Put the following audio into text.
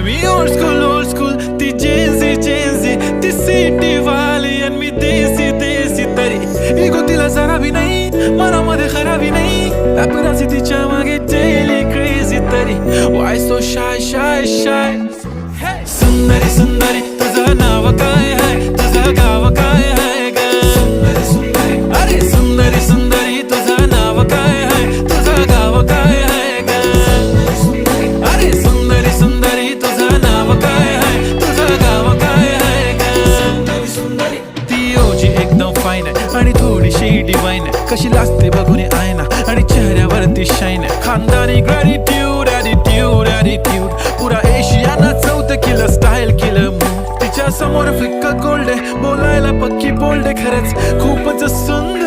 मी old school ती Gen Z ती city वाली आणि मी देसी तरी इगो तिला जरा भी नाही मनामध्ये खराबी नाही अपराधी तिच्या मागे डेली क्रेझी तरी वाय सो शाय सुंदरी तुझं नाव काय आहे तुझं गाव काय आहे ग अरे सुंदरी तुझं नाव काय आहे तुझं गाव काय आहे ग अरे सुंदरी तुझं नाव काय आहे तुझं गाव काय आहे ग ती ओजी एकदम फाईन आहे आणि थोडीशी डिवाइन आहे कशी लाजते बघून आयना आणि चेहऱ्यावरती शाईन आहे खानदानी ग्रॅटिट्यूड ॲटिट्यूड पुरा एशियाना चौथ किलं स्टाईल केलं तिच्या समोर फिक्क गोल्ड आहे बोलायला पक्की बोल्ड आहे खरंच खूपच सुंदर